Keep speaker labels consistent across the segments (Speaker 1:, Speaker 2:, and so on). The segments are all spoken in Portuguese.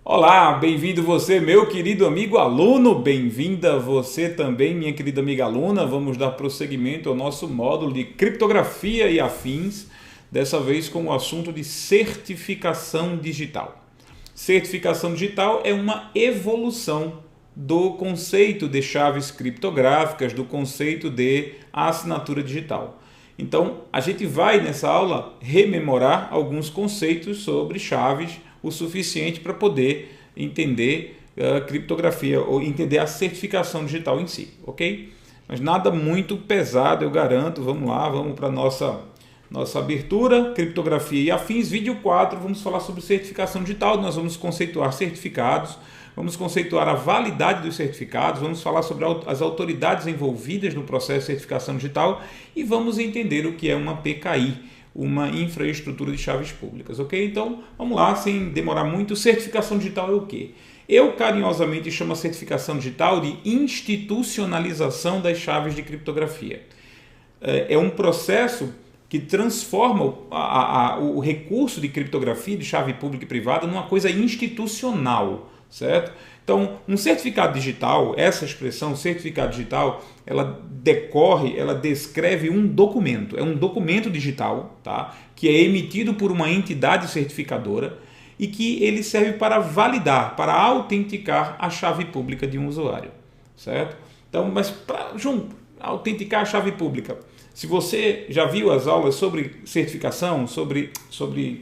Speaker 1: Olá, bem-vindo você, meu querido amigo aluno, bem-vinda você também, minha querida amiga aluna. Vamos dar prosseguimento ao nosso módulo de criptografia e afins, dessa vez com o assunto de certificação digital. Certificação digital é uma evolução do conceito de chaves criptográficas, do conceito de assinatura digital. Então, a gente vai nessa aula rememorar alguns conceitos sobre chaves o suficiente para poder entender a criptografia ou entender a certificação digital em si, ok? Mas nada muito pesado, eu garanto. Vamos lá, vamos para a nossa abertura, criptografia e afins, vídeo 4, vamos falar sobre certificação digital. Nós vamos conceituar certificados, vamos conceituar a validade dos certificados, vamos falar sobre as autoridades envolvidas no processo de certificação digital e vamos entender o que é uma PKI, uma infraestrutura de chaves públicas, ok? Então, vamos lá, sem demorar muito. Certificação digital é o quê? Eu carinhosamente chamo a certificação digital de institucionalização das chaves de criptografia. É um processo que transforma o recurso de criptografia, de chave pública e privada, numa coisa institucional, certo? Então, um certificado digital, essa expressão certificado digital, ela decorre, ela descreve um documento. É um documento digital, tá? Que é emitido por uma entidade certificadora e que ele serve para validar, para autenticar a chave pública de um usuário, certo? Então, mas para autenticar a chave pública, se você já viu as aulas sobre certificação, sobre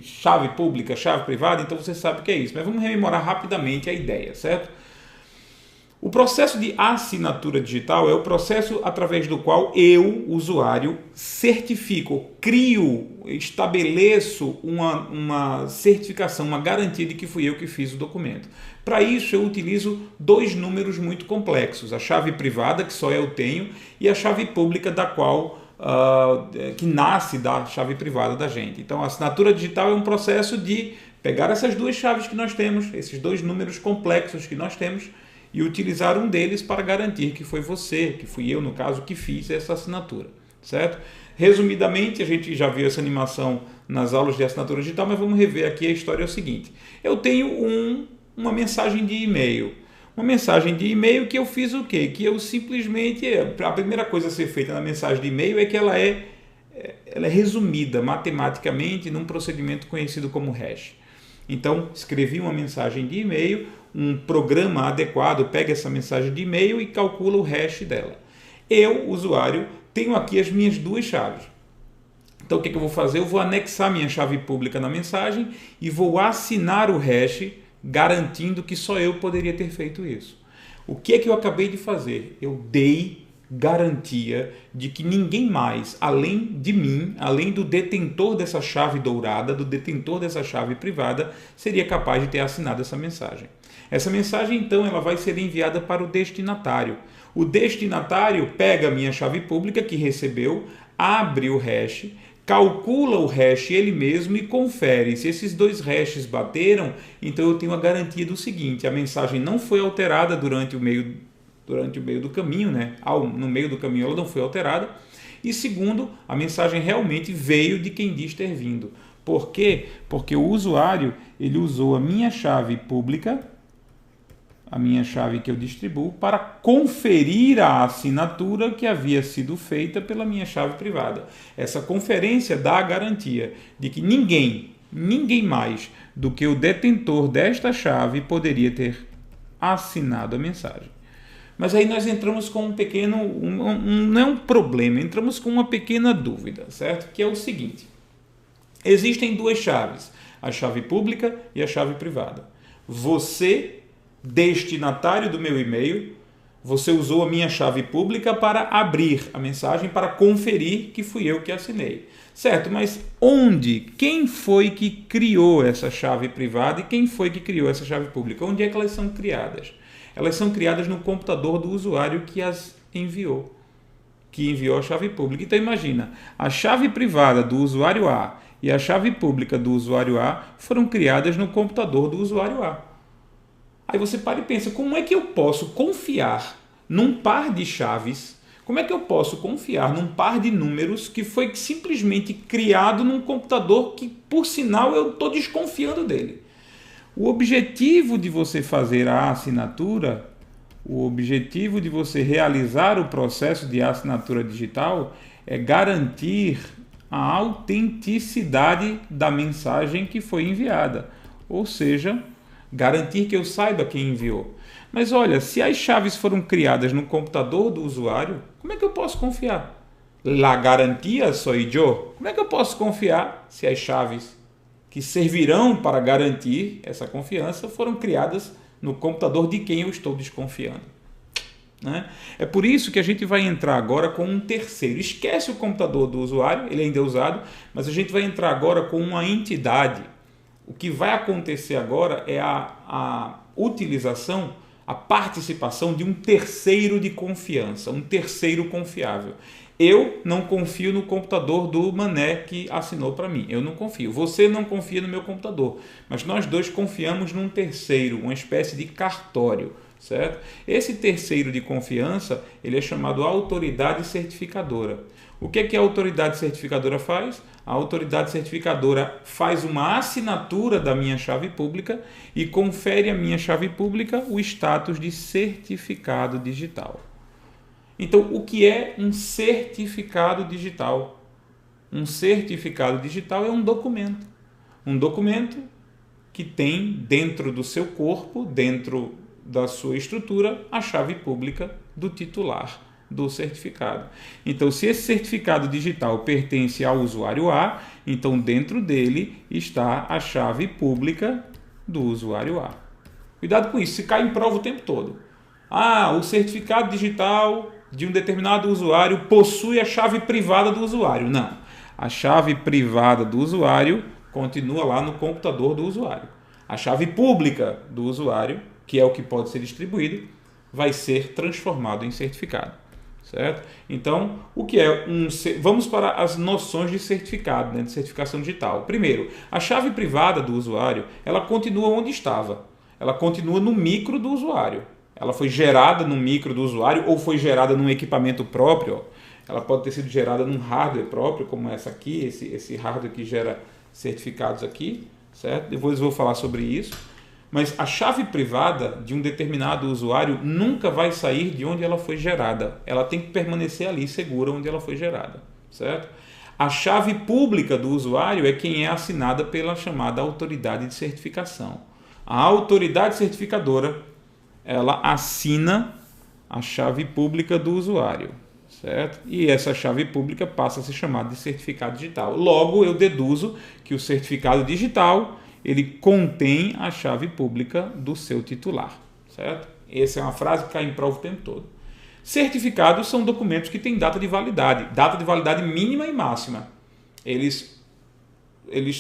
Speaker 1: chave pública, chave privada, então você sabe o que é isso. Mas vamos rememorar rapidamente a ideia, certo? O processo de assinatura digital é o processo através do qual eu, usuário, certifico, crio, estabeleço uma certificação, uma garantia de que fui eu que fiz o documento. Para isso eu utilizo dois números muito complexos, a chave privada, que só eu tenho, e a chave pública, da qual que nasce da chave privada da gente. Então a assinatura digital é um processo de pegar essas duas chaves que nós temos, esses dois números complexos que nós temos, e utilizar um deles para garantir que foi você, que fui eu, no caso, que fiz essa assinatura, certo? Resumidamente, a gente já viu essa animação nas aulas de assinatura digital, mas vamos rever aqui. A história é o seguinte: eu tenho uma mensagem de e-mail. Uma mensagem de e-mail que eu fiz o quê? Que eu simplesmente, a primeira coisa a ser feita na mensagem de e-mail é que ela é resumida matematicamente num procedimento conhecido como hash. Então, escrevi uma mensagem de e-mail, um programa adequado pega essa mensagem de e-mail e calcula o hash dela. Eu, usuário, tenho aqui as minhas duas chaves. Então, o que eu vou fazer? Eu vou anexar minha chave pública na mensagem e vou assinar o hash, garantindo que só eu poderia ter feito isso. O que é que eu acabei de fazer? Eu dei garantia de que ninguém mais, além de mim, além do detentor dessa chave dourada, do detentor dessa chave privada, seria capaz de ter assinado essa mensagem. Essa mensagem, então, ela vai ser enviada para o destinatário. O destinatário pega a minha chave pública que recebeu, abre o hash, calcula o hash ele mesmo e confere. Se esses dois hashes bateram, então eu tenho a garantia do seguinte: a mensagem não foi alterada durante o meio do caminho, né? No meio do caminho ela não foi alterada. E segundo, a mensagem realmente veio de quem diz ter vindo. Por quê? Porque o usuário, ele usou a minha chave pública, a minha chave que eu distribuo, para conferir a assinatura que havia sido feita pela minha chave privada. Essa conferência dá a garantia de que ninguém mais do que o detentor desta chave poderia ter assinado a mensagem. Mas aí nós entramos com um pequeno, não é um problema, entramos com uma pequena dúvida, certo? Que é o seguinte: existem duas chaves, a chave pública e a chave privada. Você, destinatário do meu e-mail, você usou a minha chave pública para abrir a mensagem, para conferir que fui eu que assinei. Certo, mas onde? Quem foi que criou essa chave privada e quem foi que criou essa chave pública? Onde é que elas são criadas? Elas são criadas no computador do usuário que as enviou, que enviou a chave pública. Então imagina, a chave privada do usuário A e a chave pública do usuário A foram criadas no computador do usuário A. Aí você para e pensa: como é que eu posso confiar num par de chaves? Como é que eu posso confiar num par de números que foi simplesmente criado num computador que, por sinal, eu estou desconfiando dele? O objetivo de você fazer a assinatura, o objetivo de você realizar o processo de assinatura digital é garantir a autenticidade da mensagem que foi enviada, ou seja, garantir que eu saiba quem enviou. Mas olha, se as chaves foram criadas no computador do usuário, como é que eu posso confiar? La garantia soy yo. Como é que eu posso confiar se as chaves que servirão para garantir essa confiança foram criadas no computador de quem eu estou desconfiando? Né? É por isso que a gente vai entrar agora com um terceiro. Esquece o computador do usuário, ele ainda é usado, mas a gente vai entrar agora com uma entidade. O que vai acontecer agora é a utilização, a participação de um terceiro de confiança, um terceiro confiável. Eu não confio no computador do mané que assinou para mim. Eu não confio. Você não confia no meu computador. Mas nós dois confiamos num terceiro, uma espécie de cartório, certo? Esse terceiro de confiança, ele é chamado autoridade certificadora. O que é que a autoridade certificadora faz? A autoridade certificadora faz uma assinatura da minha chave pública e confere à minha chave pública o status de certificado digital. Então, o que é um certificado digital? Um certificado digital é um documento. Um documento que tem dentro do seu corpo, dentro da sua estrutura, a chave pública do titular do certificado. Então, se esse certificado digital pertence ao usuário A, então dentro dele está a chave pública do usuário A. Cuidado com isso, se cai em prova o tempo todo. O certificado digital de um determinado usuário possui a chave privada do usuário. Não, a chave privada do usuário continua lá no computador do usuário. A chave pública do usuário, que é o que pode ser distribuído, vai ser transformado em certificado. Certo? Então, o que é vamos para as noções de certificado, né, de certificação digital. Primeiro, a chave privada do usuário, ela continua onde estava. Ela continua no micro do usuário. Ela foi gerada no micro do usuário ou foi gerada num equipamento próprio. Ela pode ter sido gerada num hardware próprio, como essa aqui, esse hardware que gera certificados aqui, certo? Depois eu vou falar sobre isso. Mas a chave privada de um determinado usuário nunca vai sair de onde ela foi gerada. Ela tem que permanecer ali, segura, onde ela foi gerada, certo? A chave pública do usuário é quem é assinada pela chamada autoridade de certificação. A autoridade certificadora, ela assina a chave pública do usuário, certo? E essa chave pública passa a ser chamada de certificado digital. Logo, eu deduzo que o certificado digital, ele contém a chave pública do seu titular, certo? Essa é uma frase que cai em prova o tempo todo. Certificados são documentos que têm data de validade mínima e máxima. Eles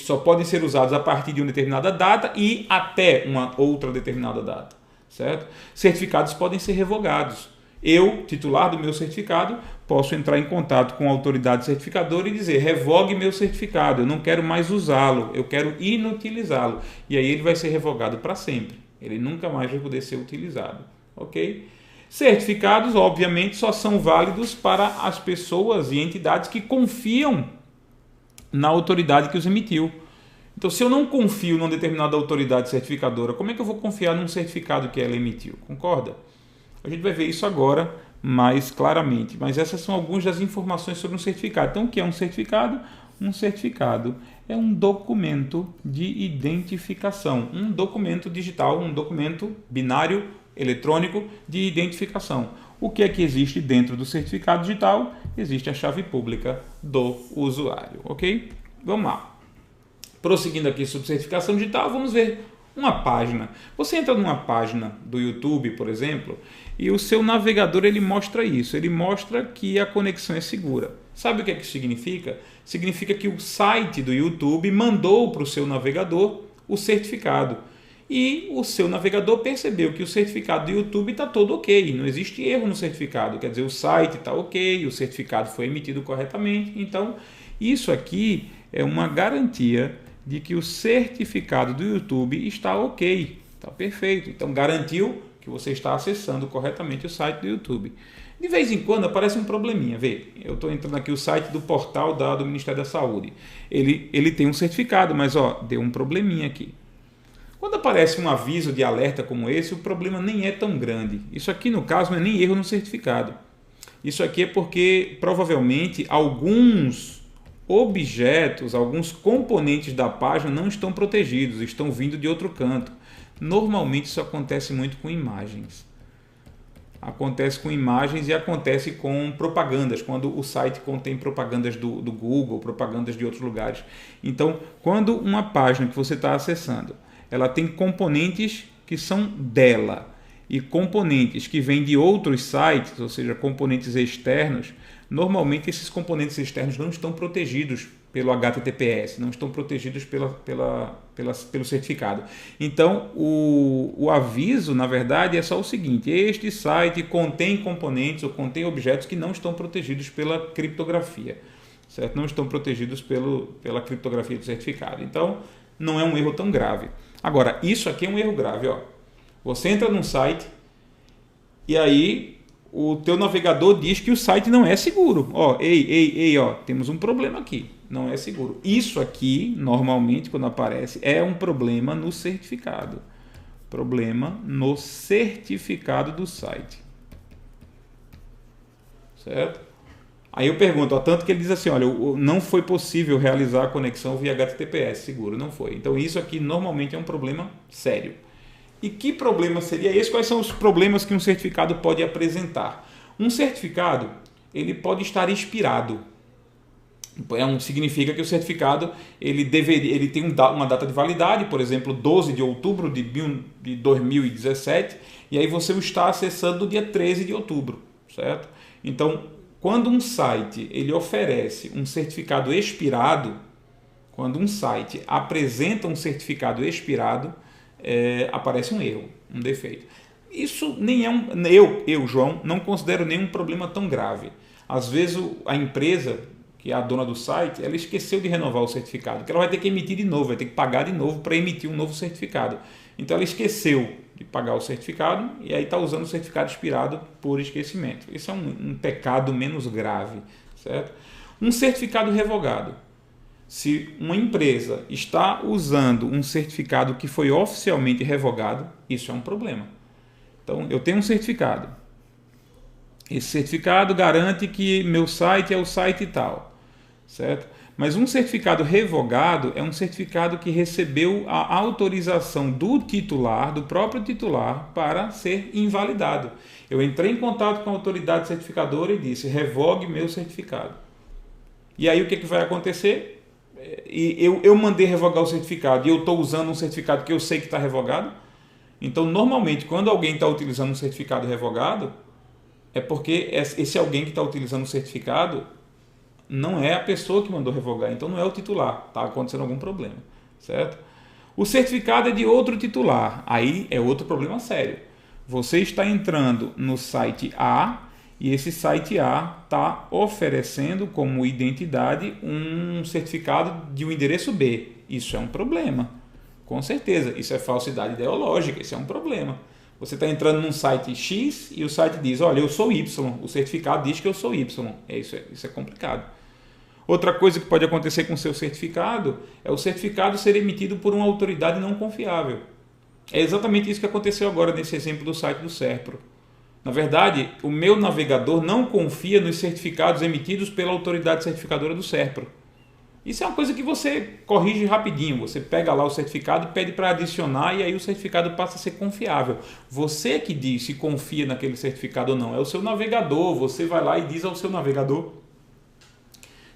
Speaker 1: só podem ser usados a partir de uma determinada data e até uma outra determinada data, certo? Certificados podem ser revogados. Eu, titular do meu certificado, posso entrar em contato com a autoridade certificadora e dizer: revogue meu certificado, eu não quero mais usá-lo, eu quero inutilizá-lo. E aí ele vai ser revogado para sempre. Ele nunca mais vai poder ser utilizado. Ok? Certificados, obviamente, só são válidos para as pessoas e entidades que confiam na autoridade que os emitiu. Então, se eu não confio numa determinada autoridade certificadora, como é que eu vou confiar num certificado que ela emitiu? Concorda? A gente vai ver isso agora mais claramente, mas essas são algumas das informações sobre um certificado. Então, o que é um certificado? Um certificado é um documento de identificação, um documento digital, um documento binário eletrônico de identificação. O que é que existe dentro do certificado digital? Existe a chave pública do usuário, ok? Vamos lá. Prosseguindo aqui sobre certificação digital, vamos ver uma página. Você entra numa página do YouTube, por exemplo, e o seu navegador ele mostra isso. Ele mostra que a conexão é segura. Sabe o que é que significa? Significa que o site do YouTube mandou para o seu navegador o certificado. E o seu navegador percebeu que o certificado do YouTube está todo ok. Não existe erro no certificado. Quer dizer, o site está ok, o certificado foi emitido corretamente. Então, isso aqui é uma garantia de que o certificado do YouTube está ok, está perfeito. Então, garantiu que você está acessando corretamente o site do YouTube. De vez em quando aparece um probleminha. Vê, eu estou entrando aqui no site do portal do Ministério da Saúde. Ele tem um certificado, mas deu um probleminha aqui. Quando aparece um aviso de alerta como esse, o problema nem é tão grande. Isso aqui, no caso, não é nem erro no certificado. Isso aqui é porque, provavelmente, alguns objetos, alguns componentes da página não estão protegidos, estão vindo de outro canto. Normalmente isso acontece muito com imagens. Acontece com imagens e acontece com propagandas, quando o site contém propagandas do Google, propagandas de outros lugares. Então, quando uma página que você está acessando, ela tem componentes que são dela e componentes que vêm de outros sites, ou seja, componentes externos, normalmente esses componentes externos não estão protegidos pelo HTTPS, não estão protegidos pelo certificado. Então, o aviso, na verdade, é só o seguinte: este site contém componentes ou contém objetos que não estão protegidos pela criptografia, certo? Não estão protegidos pela criptografia do certificado. Então, não é um erro tão grave. Agora, isso aqui é um erro grave. Ó. Você entra num site e aí o teu navegador diz que o site não é seguro. Ó, ei, ó, temos um problema aqui. Não é seguro. Isso aqui, normalmente, quando aparece, é um problema no certificado. Problema no certificado do site. Certo? Aí eu pergunto, ó, tanto que ele diz assim, olha, não foi possível realizar a conexão via HTTPS seguro. Não foi. Então isso aqui normalmente é um problema sério. E que problema seria esse? Quais são os problemas que um certificado pode apresentar? Um certificado, ele pode estar expirado. Significa que o certificado ele tem uma data de validade, por exemplo, 12 de outubro de 2017, e aí você o está acessando no dia 13 de outubro, certo? Então, quando um site ele oferece um certificado expirado, quando um site apresenta um certificado expirado, aparece um erro, um defeito. Isso nem é eu, João, não considero nenhum problema tão grave. Às vezes a empresa, que é a dona do site, ela esqueceu de renovar o certificado, que ela vai ter que emitir de novo, vai ter que pagar de novo para emitir um novo certificado. Então ela esqueceu de pagar o certificado e aí está usando o certificado expirado por esquecimento. Isso é um pecado menos grave, certo? Um certificado revogado. Se uma empresa está usando um certificado que foi oficialmente revogado, isso é um problema. Então, eu tenho um certificado. Esse certificado garante que meu site é o site tal, certo? Mas um certificado revogado é um certificado que recebeu a autorização do titular, do próprio titular, para ser invalidado. Eu entrei em contato com a autoridade certificadora e disse, revogue meu certificado. E aí o que vai acontecer? Eu mandei revogar o certificado e eu estou usando um certificado que eu sei que está revogado. Então, normalmente, quando alguém está utilizando um certificado revogado, é porque esse alguém que está utilizando o certificado não é a pessoa que mandou revogar, então não é o titular, está acontecendo algum problema, certo? O certificado é de outro titular, aí é outro problema sério. Você está entrando no site A e esse site A está oferecendo como identidade um certificado de um endereço B. Isso é um problema, com certeza. Isso é falsidade ideológica, isso é um problema. Você está entrando num site X e o site diz, olha, eu sou Y, o certificado diz que eu sou Y. Isso é complicado. Outra coisa que pode acontecer com o seu certificado é o certificado ser emitido por uma autoridade não confiável. É exatamente isso que aconteceu agora nesse exemplo do site do Serpro. Na verdade, o meu navegador não confia nos certificados emitidos pela autoridade certificadora do Serpro. Isso é uma coisa que você corrige rapidinho. Você pega lá o certificado e pede para adicionar e aí o certificado passa a ser confiável. Você que diz se confia naquele certificado ou não. É o seu navegador. Você vai lá e diz ao seu navegador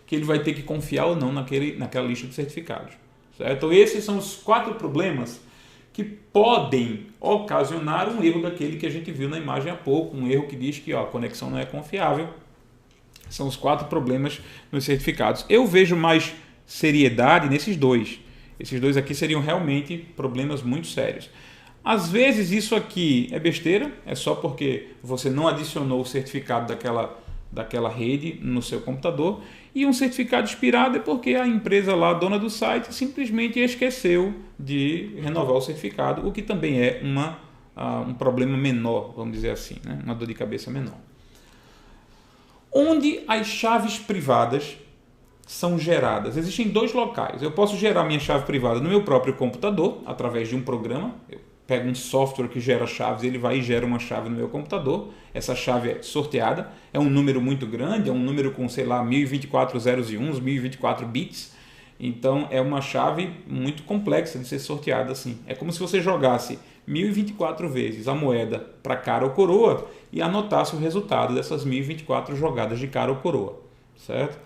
Speaker 1: que ele vai ter que confiar ou não naquela lista de certificados. Certo? Então esses são os 4 problemas que podem ocasionar um erro daquele que a gente viu na imagem há pouco. Um erro que diz que a conexão não é confiável. São os 4 problemas nos certificados. Eu vejo mais seriedade nesses dois. Esses dois aqui seriam realmente problemas muito sérios. Às vezes isso aqui é besteira, é só porque você não adicionou o certificado daquela rede no seu computador. E um certificado expirado é porque a empresa lá, dona do site, simplesmente esqueceu de renovar o certificado, o que também é um problema menor, vamos dizer assim, né? Uma dor de cabeça menor. Onde as chaves privadas são geradas? Existem dois locais. Eu posso gerar minha chave privada no meu próprio computador, através de um programa. Eu pego um software que gera chaves, ele vai e gera uma chave no meu computador. Essa chave é sorteada, é um número muito grande, é um número com, sei lá, 1024 zeros e uns, 1024 bits. Então é uma chave muito complexa de ser sorteada assim. É como se você jogasse 1024 vezes a moeda para cara ou coroa e anotasse o resultado dessas 1024 jogadas de cara ou coroa, certo?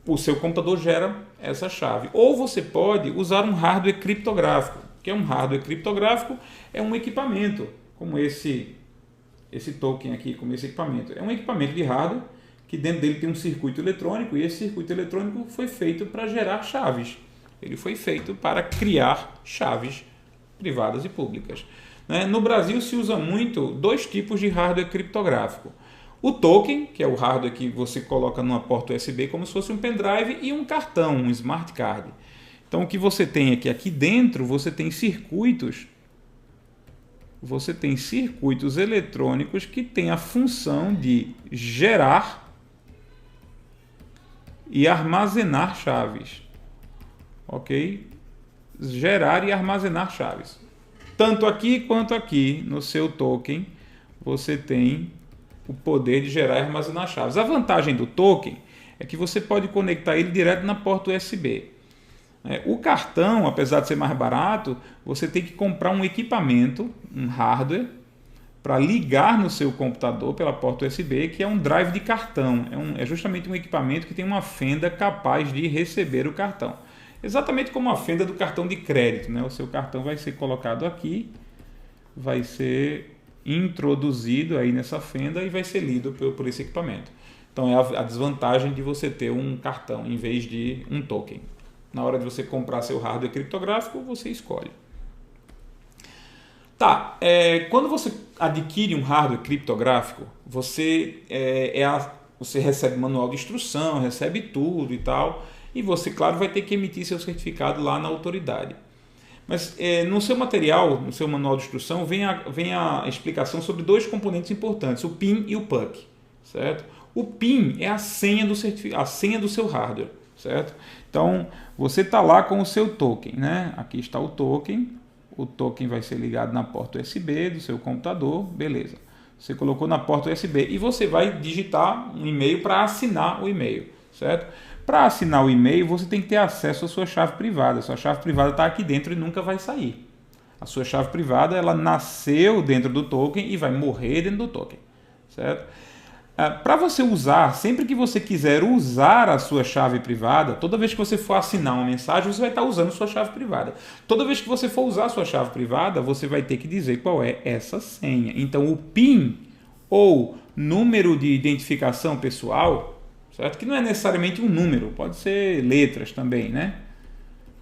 Speaker 1: O seu computador gera essa chave. Ou você pode usar um hardware criptográfico. O que é um hardware criptográfico? É um equipamento, como esse token aqui, como esse equipamento. É um equipamento de hardware que dentro dele tem um circuito eletrônico, e esse circuito eletrônico foi feito para gerar chaves. Ele foi feito para criar chaves privadas e públicas. No Brasil se usa muito dois tipos de hardware criptográfico. O token, que é o hardware que você coloca numa porta USB como se fosse um pendrive, e um cartão, um smart card. Então o que você tem aqui dentro, você tem circuitos eletrônicos que têm a função de gerar e armazenar chaves, ok? Gerar e armazenar chaves. Tanto aqui quanto aqui no seu token, você tem o poder de gerar e armazenar chaves. A vantagem do token é que você pode conectar ele direto na porta USB. O cartão, apesar de ser mais barato, você tem que comprar um equipamento, um hardware, para ligar no seu computador pela porta USB, que é um drive de cartão. É justamente um equipamento que tem uma fenda capaz de receber o cartão. Exatamente como a fenda do cartão de crédito, O seu cartão vai ser colocado aqui, vai ser introduzido aí nessa fenda e vai ser lido por esse equipamento. Então é a desvantagem de você ter um cartão em vez de um token. Na hora de você comprar seu hardware criptográfico, você escolhe. Quando você adquire um hardware criptográfico, você recebe manual de instrução, recebe tudo e tal, e você, claro, vai ter que emitir seu certificado lá na autoridade. Mas no seu material, no seu manual de instrução, vem a explicação sobre dois componentes importantes, o PIN e o PUC, certo? O PIN é a senha do seu hardware, certo? Então, você está lá com o seu token, Aqui está o token vai ser ligado na porta USB do seu computador, beleza. Você colocou na porta USB e você vai digitar um e-mail para assinar o e-mail, certo? Para assinar o e-mail, você tem que ter acesso à sua chave privada. A sua chave privada está aqui dentro e nunca vai sair. A sua chave privada, ela nasceu dentro do token e vai morrer dentro do token, certo? Para você usar, sempre que você quiser usar a sua chave privada, toda vez que você for assinar uma mensagem, você vai estar usando sua chave privada. Toda vez que você for usar a sua chave privada, você vai ter que dizer qual é essa senha. Então, o PIN, ou número de identificação pessoal, certo? Que não é necessariamente um número, pode ser letras também,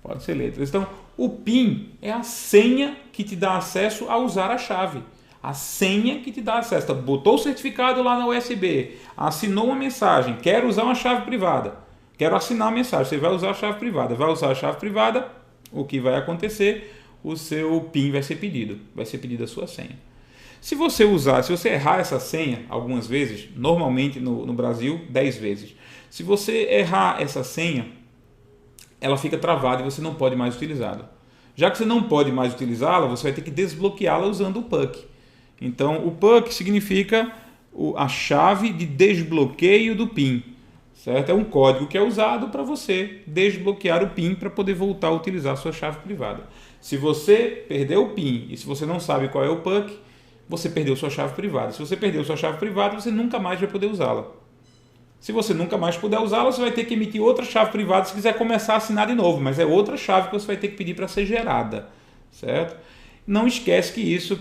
Speaker 1: Pode ser letras. Então, o PIN é a senha que te dá acesso a usar a chave. A senha que te dá acesso. Botou o certificado lá na USB, assinou uma mensagem, quero usar uma chave privada, quero assinar a mensagem, você vai usar a chave privada. Vai usar a chave privada, o que vai acontecer? O seu PIN vai ser pedida a sua senha. Se você errar essa senha algumas vezes, normalmente no Brasil, 10 vezes. Se você errar essa senha, ela fica travada e você não pode mais utilizá-la. Já que você não pode mais utilizá-la, você vai ter que desbloqueá-la usando o PUC. Então, o PUC significa a chave de desbloqueio do PIN, certo? É um código que é usado para você desbloquear o PIN para poder voltar a utilizar a sua chave privada. Se você perdeu o PIN e se você não sabe qual é o PUC, você perdeu sua chave privada. Se você perdeu sua chave privada, você nunca mais vai poder usá-la. Se você nunca mais puder usá-la, você vai ter que emitir outra chave privada se quiser começar a assinar de novo, mas é outra chave que você vai ter que pedir para ser gerada, certo? Não esquece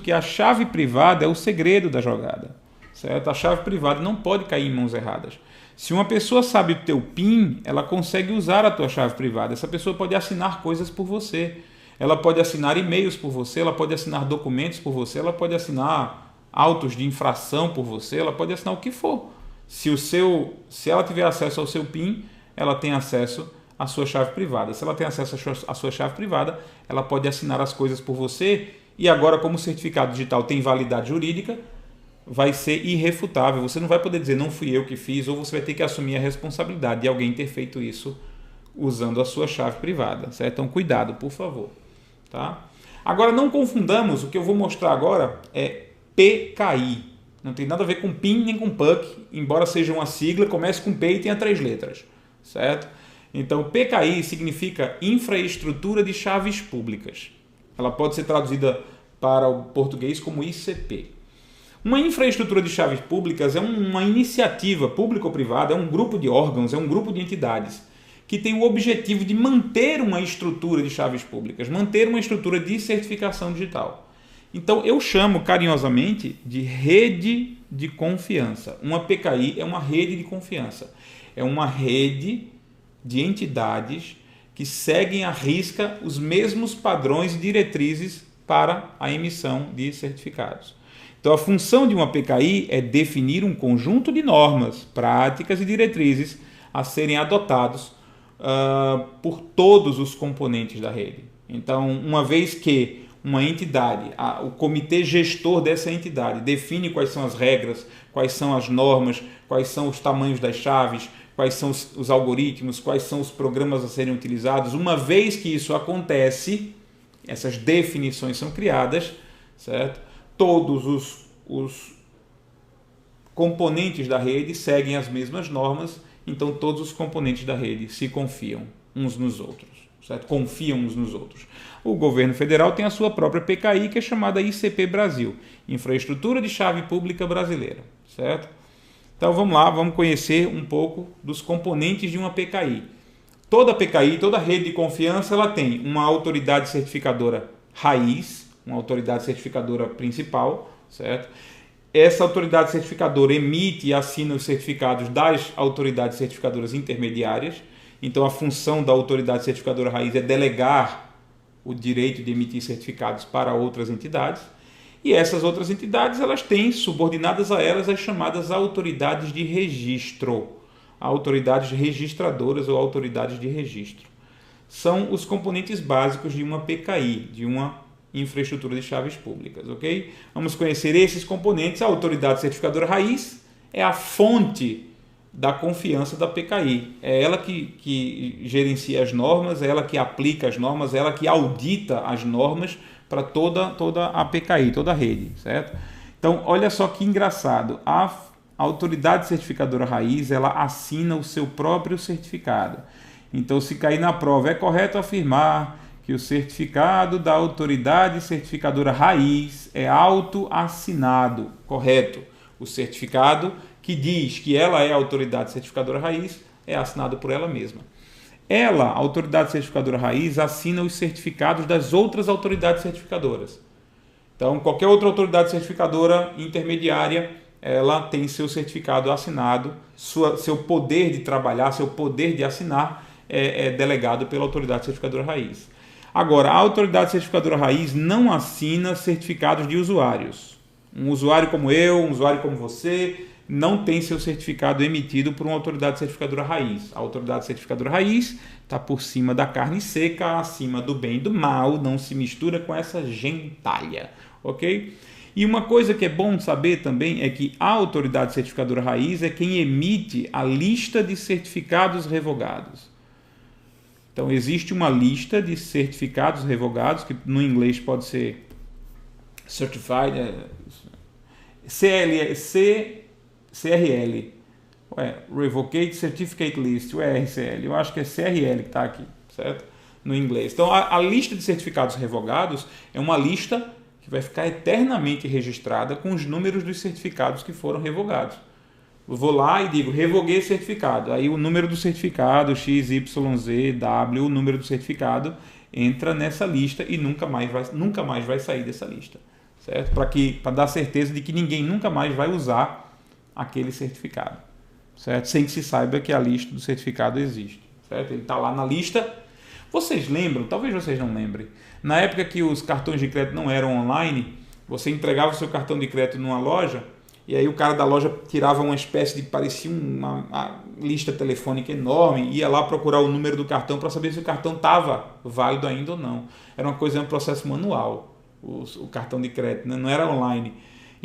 Speaker 1: que a chave privada é o segredo da jogada, certo? A chave privada não pode cair em mãos erradas. Se uma pessoa sabe o teu PIN, ela consegue usar a tua chave privada. Essa pessoa pode assinar coisas por você. Ela pode assinar e-mails por você, ela pode assinar documentos por você, ela pode assinar autos de infração por você, ela pode assinar o que for. Se ela tiver acesso ao seu PIN, ela tem acesso à sua chave privada. Se ela tem acesso à sua chave privada, ela pode assinar as coisas por você. E agora, como o certificado digital tem validade jurídica, vai ser irrefutável. Você não vai poder dizer não fui eu que fiz, ou você vai ter que assumir a responsabilidade de alguém ter feito isso usando a sua chave privada, certo? Então cuidado, por favor, tá? Agora não confundamos, o que eu vou mostrar agora é PKI. Não tem nada a ver com PIN nem com PUC, embora seja uma sigla, comece com P e tenha 3 letras, certo? Então PKI significa Infraestrutura de Chaves Públicas. Ela pode ser traduzida para o português como ICP. Uma infraestrutura de chaves públicas é uma iniciativa pública ou privada, é um grupo de órgãos, é um grupo de entidades que tem o objetivo de manter uma estrutura de chaves públicas, manter uma estrutura de certificação digital. Então eu chamo carinhosamente de rede de confiança. Uma PKI é uma rede de confiança. É uma rede de entidades que seguem à risca os mesmos padrões e diretrizes para a emissão de certificados. Então, a função de uma PKI é definir um conjunto de normas, práticas e diretrizes a serem adotados por todos os componentes da rede. Então, uma vez que uma entidade, o comitê gestor dessa entidade define quais são as regras, quais são as normas, quais são os tamanhos das chaves, quais são os algoritmos, quais são os programas a serem utilizados, uma vez que isso acontece, essas definições são criadas, certo? Todos os componentes da rede seguem as mesmas normas, então todos os componentes da rede se confiam uns nos outros, certo? Confiam uns nos outros. O governo federal tem a sua própria PKI, que é chamada ICP Brasil, Infraestrutura de Chave Pública Brasileira, certo? Então vamos lá, vamos conhecer um pouco dos componentes de uma PKI. Toda PKI, toda rede de confiança, ela tem uma autoridade certificadora raiz, uma autoridade certificadora principal, certo? Essa autoridade certificadora emite e assina os certificados das autoridades certificadoras intermediárias. Então, a função da autoridade certificadora raiz é delegar o direito de emitir certificados para outras entidades. E essas outras entidades, elas têm subordinadas a elas as chamadas autoridades de registro, autoridades registradoras ou autoridades de registro. São os componentes básicos de uma PKI, de uma infraestrutura de chaves públicas, ok? Vamos conhecer esses componentes. A autoridade certificadora raiz é a fonte da confiança da PKI. É ela que gerencia as normas, é ela que aplica as normas, é ela que audita as normas para toda a PKI, toda a rede, certo? Então, olha só que engraçado. A autoridade certificadora raiz, ela assina o seu próprio certificado. Então, se cair na prova, é correto afirmar que o certificado da autoridade certificadora raiz é autoassinado, correto? O certificado que diz que ela é a autoridade certificadora raiz é assinado por ela mesma. Ela, a autoridade certificadora raiz, assina os certificados das outras autoridades certificadoras. Então, qualquer outra autoridade certificadora intermediária, ela tem seu certificado assinado, seu poder de trabalhar, seu poder de assinar é delegado pela autoridade certificadora raiz. Agora, a autoridade certificadora raiz não assina certificados de usuários. Um usuário como eu, um usuário como você, não tem seu certificado emitido por uma autoridade certificadora raiz. A autoridade certificadora raiz está por cima da carne seca, acima do bem e do mal, não se mistura com essa gentalha, ok? E uma coisa que é bom saber também é que a autoridade certificadora raiz é quem emite a lista de certificados revogados. Então, existe uma lista de certificados revogados, que no inglês pode ser Certified, CRL, Revocate Certificate List, o RCL, eu acho que é CRL que está aqui, certo? No inglês. Então, a lista de certificados revogados é uma lista que vai ficar eternamente registrada com os números dos certificados que foram revogados. Eu vou lá e digo, revoguei certificado. Aí o número do certificado, XYZW, o número do certificado, entra nessa lista e nunca mais vai sair dessa lista. Certo? Para dar certeza de que ninguém nunca mais vai usar aquele certificado. Certo? Sem que se saiba que a lista do certificado existe. Certo? Ele está lá na lista. Vocês lembram? Talvez vocês não lembrem. Na época que os cartões de crédito não eram online, você entregava o seu cartão de crédito numa loja, e aí o cara da loja tirava uma espécie de, parecia uma lista telefônica enorme, ia lá procurar o número do cartão para saber se o cartão estava válido ainda ou não. Era um processo manual, o cartão de crédito, né? Não era online.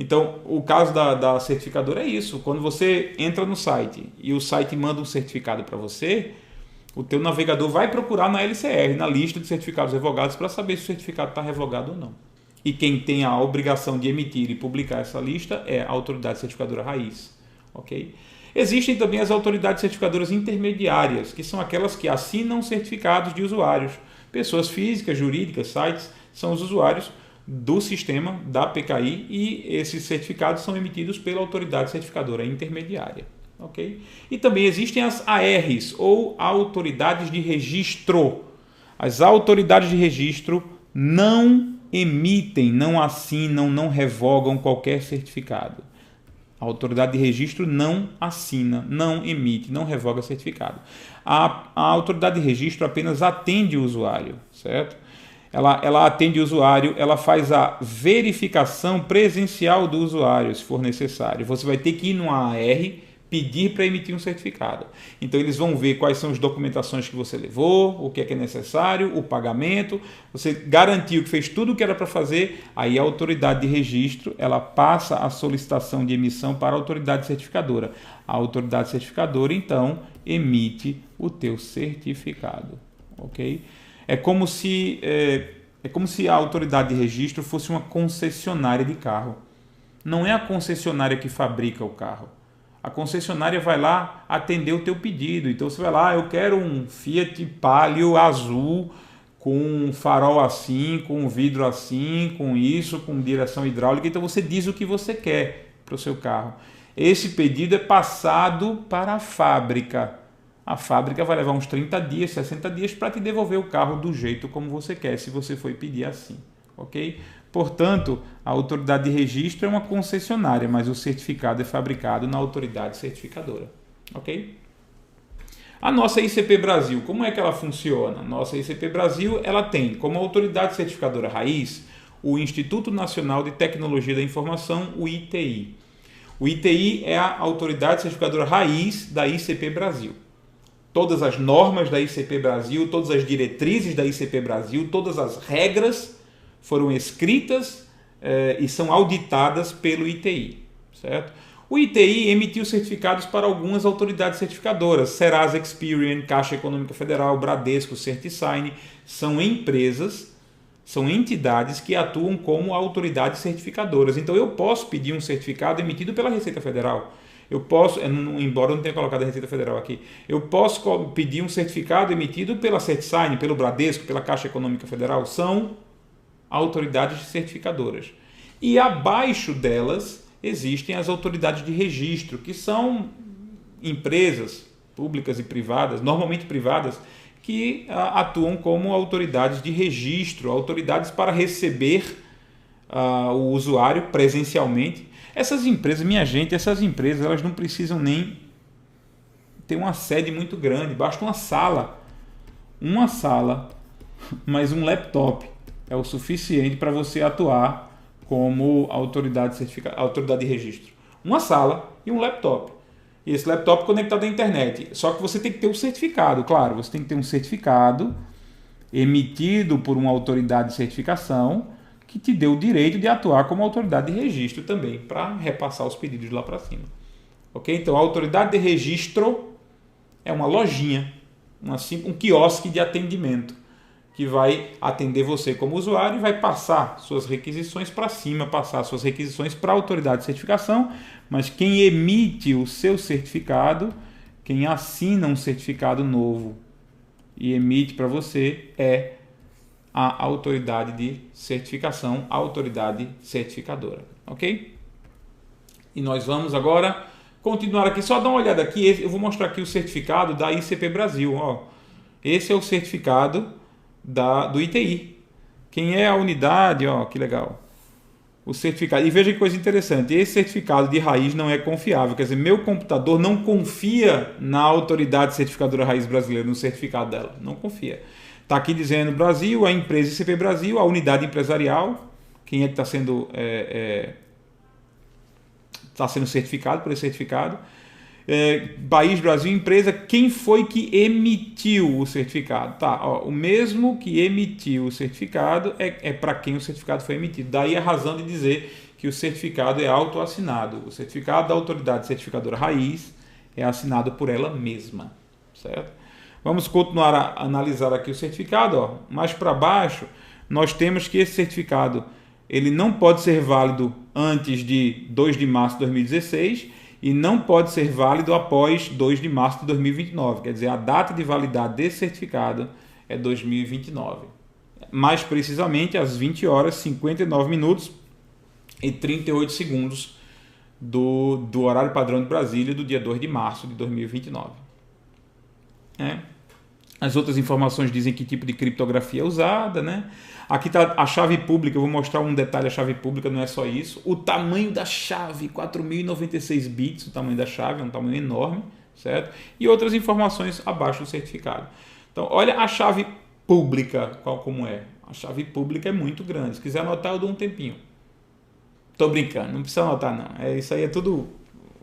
Speaker 1: Então, o caso da certificadora é isso. Quando você entra no site e o site manda um certificado para você, o teu navegador vai procurar na LCR, na lista de certificados revogados, para saber se o certificado está revogado ou não. E quem tem a obrigação de emitir e publicar essa lista é a autoridade certificadora raiz. Okay? Existem também as autoridades certificadoras intermediárias, que são aquelas que assinam certificados de usuários. Pessoas físicas, jurídicas, sites, são os usuários do sistema da PKI e esses certificados são emitidos pela autoridade certificadora intermediária. Okay? E também existem as ARs, ou autoridades de registro. As autoridades de registro não emitem, não assinam, não revogam qualquer certificado. A autoridade de registro não assina, não emite, não revoga certificado. A autoridade de registro apenas atende o usuário, certo? Ela atende o usuário, ela faz a verificação presencial do usuário, se for necessário. Você vai ter que ir numa AR, pedir para emitir um certificado. Então eles vão ver quais são as documentações que você levou, o que é necessário, o pagamento. Você garantiu que fez tudo o que era para fazer, aí a autoridade de registro ela passa a solicitação de emissão para a autoridade certificadora. A autoridade certificadora então emite o teu certificado, ok? É como se a autoridade de registro fosse uma concessionária de carro. Não é a concessionária que fabrica o carro. A concessionária vai lá atender o teu pedido. Então você vai lá, eu quero um Fiat Palio azul com farol assim, com vidro assim, com isso, com direção hidráulica. Então você diz o que você quer para o seu carro. Esse pedido é passado para a fábrica. A fábrica vai levar uns 30 dias, 60 dias para te devolver o carro do jeito como você quer, se você for pedir assim, ok? Portanto, a autoridade de registro é uma concessionária, mas o certificado é fabricado na autoridade certificadora, ok? A nossa ICP Brasil, como é que ela funciona? Nossa ICP Brasil, ela tem como autoridade certificadora raiz o Instituto Nacional de Tecnologia da Informação, o ITI. O ITI é a autoridade certificadora raiz da ICP Brasil. Todas as normas da ICP Brasil, todas as diretrizes da ICP Brasil, todas as regras foram escritas e são auditadas pelo ITI, certo? O ITI emitiu certificados para algumas autoridades certificadoras, Serasa Experian, Caixa Econômica Federal, Bradesco, CertiSign, são empresas, são entidades que atuam como autoridades certificadoras. Então eu posso pedir um certificado emitido pela Receita Federal. Eu posso, embora eu não tenha colocado a Receita Federal aqui, eu posso pedir um certificado emitido pela CertiSign, pelo Bradesco, pela Caixa Econômica Federal. São autoridades certificadoras. E abaixo delas existem as autoridades de registro, que são empresas públicas e privadas, normalmente privadas, que atuam como autoridades de registro, autoridades para receber o usuário presencialmente. Essas empresas, minha gente, essas empresas elas não precisam nem ter uma sede muito grande, basta uma sala, mais um laptop é o suficiente para você atuar como autoridade de registro. Uma sala e um laptop. E esse laptop conectado à internet. Só que você tem que ter um certificado, claro. Você tem que ter um certificado emitido por uma autoridade de certificação que te dê o direito de atuar como autoridade de registro também, para repassar os pedidos lá para cima. Ok? Então, a autoridade de registro é uma lojinha, um quiosque de atendimento, que vai atender você como usuário e vai passar suas requisições para cima, passar suas requisições para a autoridade de certificação, mas quem emite o seu certificado, quem assina um certificado novo e emite para você é a autoridade de certificação, a autoridade certificadora, ok? E nós vamos agora continuar aqui, só dar uma olhada aqui, eu vou mostrar aqui o certificado da ICP Brasil, ó. Esse é o certificado do ITI. Quem é a unidade, ó, que legal. O certificado. E veja que coisa interessante, esse certificado de raiz não é confiável, quer dizer, meu computador não confia na autoridade certificadora raiz brasileira, no certificado dela, não confia. Está aqui dizendo Brasil, a empresa ICP Brasil, a unidade empresarial, quem é que está sendo certificado por esse certificado. País, Brasil, empresa, quem foi que emitiu o certificado? Tá, ó, o mesmo que emitiu o certificado é para quem o certificado foi emitido. Daí a razão de dizer que o certificado é autoassinado. O certificado da autoridade certificadora raiz é assinado por ela mesma, certo? Vamos continuar a analisar aqui o certificado. Ó. Mais para baixo, nós temos que esse certificado ele não pode ser válido antes de 2 de março de 2016 e não pode ser válido após 2 de março de 2029. Quer dizer, a data de validade desse certificado é 2029. Mais precisamente, às 20 horas, 59 minutos e 38 segundos do horário padrão de Brasília do dia 2 de março de 2029. As outras informações dizem que tipo de criptografia é usada, né? Aqui está a chave pública, eu vou mostrar um detalhe da chave pública, não é só isso. O tamanho da chave, 4096 bits, o tamanho da chave, é um tamanho enorme, certo? E outras informações abaixo do certificado. Então, olha a chave pública, como é. A chave pública é muito grande, se quiser anotar eu dou um tempinho. Tô brincando, não precisa anotar não, isso aí é tudo,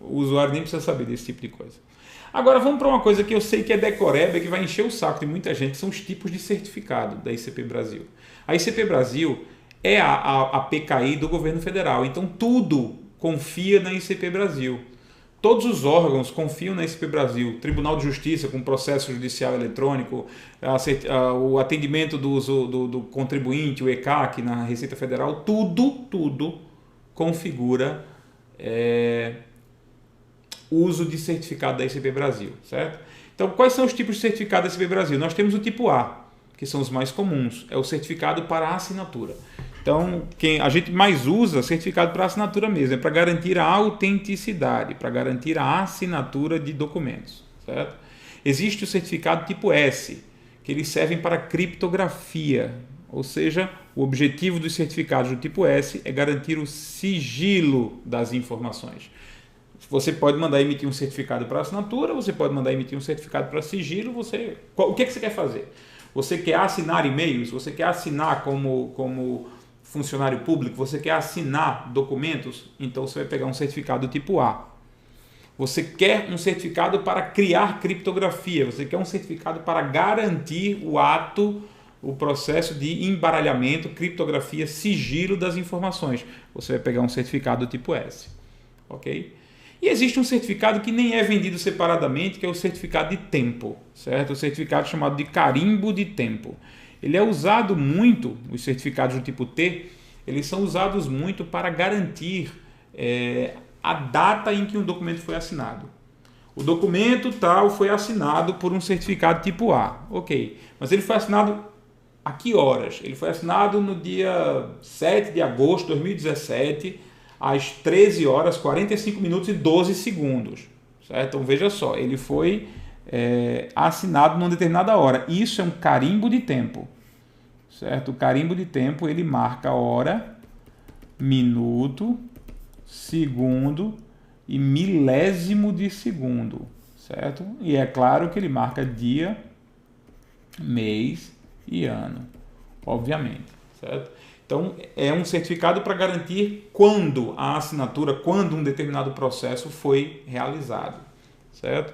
Speaker 1: o usuário nem precisa saber desse tipo de coisa. Agora vamos para uma coisa que eu sei que é decoreba, que vai encher o saco de muita gente, que são os tipos de certificado da ICP Brasil. A ICP Brasil é a PKI do governo federal, então tudo confia na ICP Brasil. Todos os órgãos confiam na ICP Brasil, Tribunal de Justiça com processo judicial eletrônico, o atendimento do contribuinte, o ECAC na Receita Federal, tudo configura uso de certificado da ICP Brasil, certo? Então, quais são os tipos de certificado da ICP Brasil? Nós temos o tipo A, que são os mais comuns, é o certificado para assinatura. Então, a gente mais usa certificado para assinatura mesmo, é para garantir a autenticidade, para garantir a assinatura de documentos, certo? Existe o certificado tipo S, que eles servem para criptografia, ou seja, o objetivo dos certificados do tipo S é garantir o sigilo das informações. Você pode mandar emitir um certificado para assinatura, você pode mandar emitir um certificado para sigilo, o que você quer fazer? Você quer assinar e-mails? Você quer assinar como funcionário público? Você quer assinar documentos? Então você vai pegar um certificado tipo A. Você quer um certificado para criar criptografia? Você quer um certificado para garantir o processo de embaralhamento, criptografia, sigilo das informações? Você vai pegar um certificado tipo S. Ok? E existe um certificado que nem é vendido separadamente, que é o certificado de tempo, certo? O certificado chamado de carimbo de tempo. Ele é usado muito, os certificados do tipo T, eles são usados muito para garantir a data em que um documento foi assinado. O documento tal foi assinado por um certificado tipo A, ok. Mas ele foi assinado a que horas? Ele foi assinado no dia 7 de agosto de 2017, às 13 horas, 45 minutos e 12 segundos. Certo? Então veja só, ele foi assinado numa determinada hora. Isso é um carimbo de tempo. Certo? O carimbo de tempo ele marca hora, minuto, segundo e milésimo de segundo. Certo? E é claro que ele marca dia, mês e ano. Obviamente. Certo? Então, é um certificado para garantir quando a assinatura, quando um determinado processo foi realizado, certo?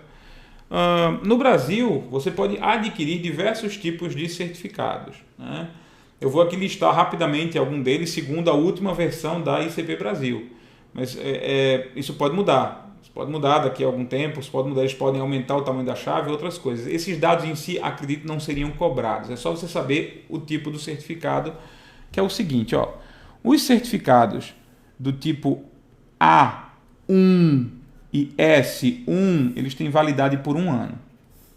Speaker 1: No Brasil, você pode adquirir diversos tipos de certificados, né? Eu vou aqui listar rapidamente algum deles segundo a última versão da ICP Brasil, mas isso pode mudar. Isso pode mudar daqui a algum tempo, eles podem aumentar o tamanho da chave e outras coisas. Esses dados em si, acredito, não seriam cobrados. É só você saber o tipo do certificado, que é o seguinte, ó, os certificados do tipo A1 e S1, eles têm validade por 1 ano,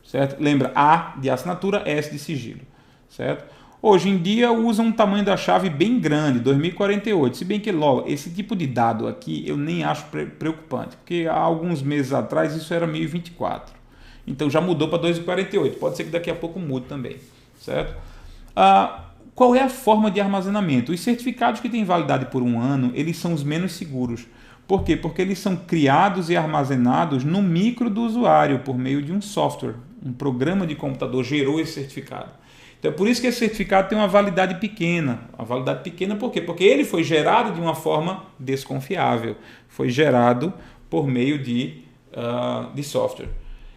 Speaker 1: certo? Lembra, A de assinatura, S de sigilo, certo? Hoje em dia usam um tamanho da chave bem grande, 2048, se bem que logo, esse tipo de dado aqui eu nem acho preocupante, porque há alguns meses atrás isso era 1024, então já mudou para 248, pode ser que daqui a pouco mude também, certo? Qual é a forma de armazenamento? Os certificados que têm validade por 1 ano, eles são os menos seguros. Por quê? Porque eles são criados e armazenados no micro do usuário, por meio de um software. Um programa de computador gerou esse certificado. Então é por isso que esse certificado tem uma validade pequena. A validade pequena por quê? Porque ele foi gerado de uma forma desconfiável. Foi gerado por meio de de software.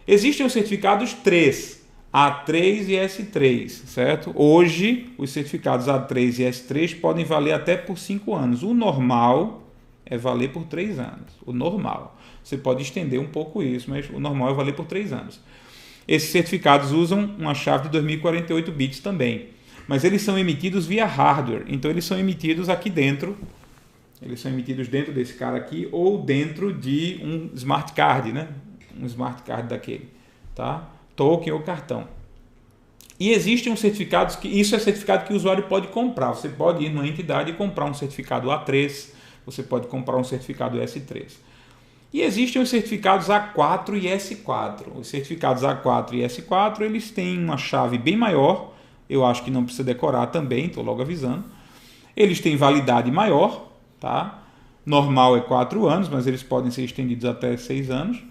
Speaker 1: Existem os certificados 3, A3 e S3, certo? Hoje, os certificados A3 e S3 podem valer até por 5 anos. O normal é valer por 3 anos. O normal. Você pode estender um pouco isso, mas o normal é valer por 3 anos. Esses certificados usam uma chave de 2048 bits também. Mas eles são emitidos via hardware. Então, eles são emitidos aqui dentro. Eles são emitidos dentro desse cara aqui ou dentro de um smart card, né? Um smart card daquele, tá? Token ou cartão. E existem uns certificados que isso é certificado que o usuário pode comprar. Você pode ir numa entidade e comprar um certificado A3, você pode comprar um certificado S3. E existem os certificados A4 e S4. Os certificados A4 e S4, eles têm uma chave bem maior. Eu acho que não precisa decorar também, estou logo avisando. Eles têm validade maior, tá? Normal é 4 anos, mas eles podem ser estendidos até 6 anos.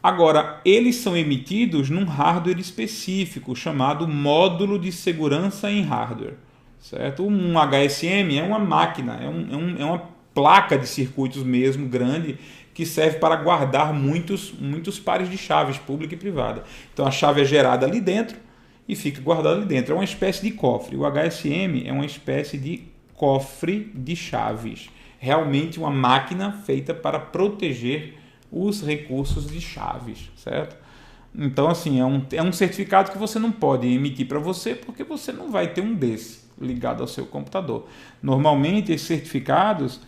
Speaker 1: Agora, eles são emitidos num hardware específico, chamado módulo de segurança em hardware. Certo? Um HSM é uma máquina, é uma placa de circuitos mesmo, grande, que serve para guardar muitos pares de chaves, pública e privada. Então, a chave é gerada ali dentro e fica guardada ali dentro. É uma espécie de cofre. O HSM é uma espécie de cofre de chaves. Realmente uma máquina feita para proteger os recursos de chaves, certo? Então, assim, é um certificado que você não pode emitir para você, porque você não vai ter um desse ligado ao seu computador. Normalmente, esses certificados,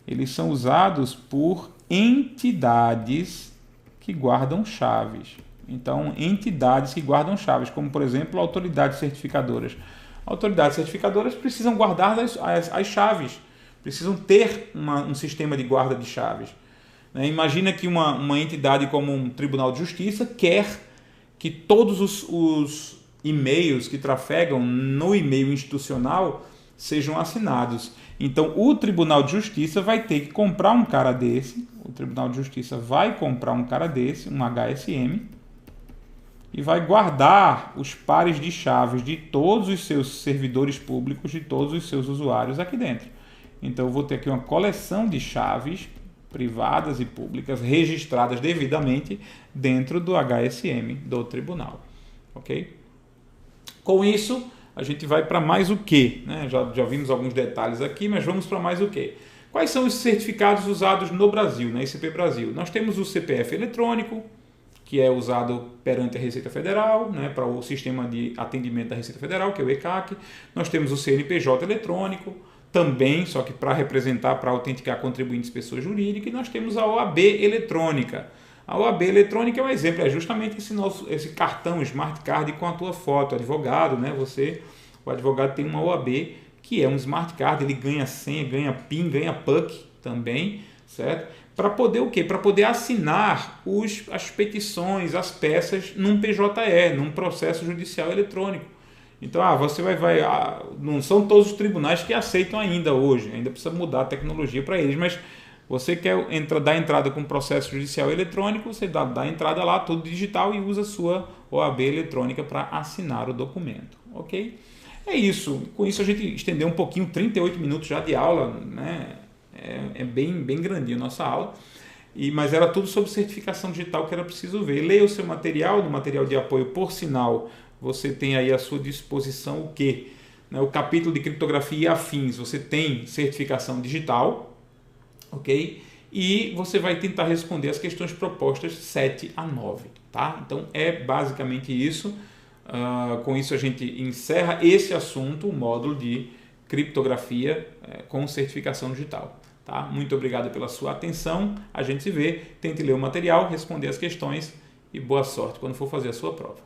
Speaker 1: eles são usados por entidades que guardam chaves. Então, entidades que guardam chaves, como, por exemplo, autoridades certificadoras. Autoridades certificadoras precisam guardar as chaves, precisam ter um sistema de guarda de chaves. Imagina que uma entidade como um Tribunal de Justiça quer que todos os e-mails que trafegam no e-mail institucional sejam assinados. Então, o Tribunal de Justiça vai ter que comprar um cara desse, o Tribunal de Justiça vai comprar um cara desse, um HSM, e vai guardar os pares de chaves de todos os seus servidores públicos, de todos os seus usuários aqui dentro. Então, eu vou ter aqui uma coleção de chaves privadas e públicas registradas devidamente dentro do HSM do tribunal, ok? Com isso, a gente vai para mais o quê? Né? Já vimos alguns detalhes aqui, mas vamos para mais o quê? Quais são os certificados usados no Brasil, na ICP Brasil? Nós temos o CPF eletrônico, que é usado perante a Receita Federal, né, para o sistema de atendimento da Receita Federal, que é o ECAC. Nós temos o CNPJ eletrônico, também, só que para representar, para autenticar contribuintes pessoas jurídicas, e nós temos a OAB eletrônica. A OAB eletrônica é um exemplo, é justamente esse cartão Smart Card com a tua foto, advogado, né? O advogado tem uma OAB que é um Smart Card, ele ganha senha, ganha PIN, ganha PUC também, certo? Para poder o quê? Para poder assinar as petições, as peças num PJE, num processo judicial eletrônico. Então, não são todos os tribunais que aceitam ainda hoje, ainda precisa mudar a tecnologia para eles, mas você quer dar entrada com processo judicial eletrônico, você dá entrada lá, tudo digital, e usa a sua OAB eletrônica para assinar o documento, ok? É isso, com isso a gente estendeu um pouquinho, 38 minutos já de aula, né? É bem grandinho a nossa aula, mas era tudo sobre certificação digital que era preciso ver. Leia o seu material, no material de apoio, por sinal, você tem aí à sua disposição o quê? O capítulo de criptografia e afins, você tem certificação digital, ok? E você vai tentar responder as questões propostas 7 a 9, tá? Então é basicamente isso. Com isso a gente encerra esse assunto, o módulo de criptografia com certificação digital. Tá? Muito obrigado pela sua atenção. A gente se vê, tente ler o material, responder as questões e boa sorte quando for fazer a sua prova.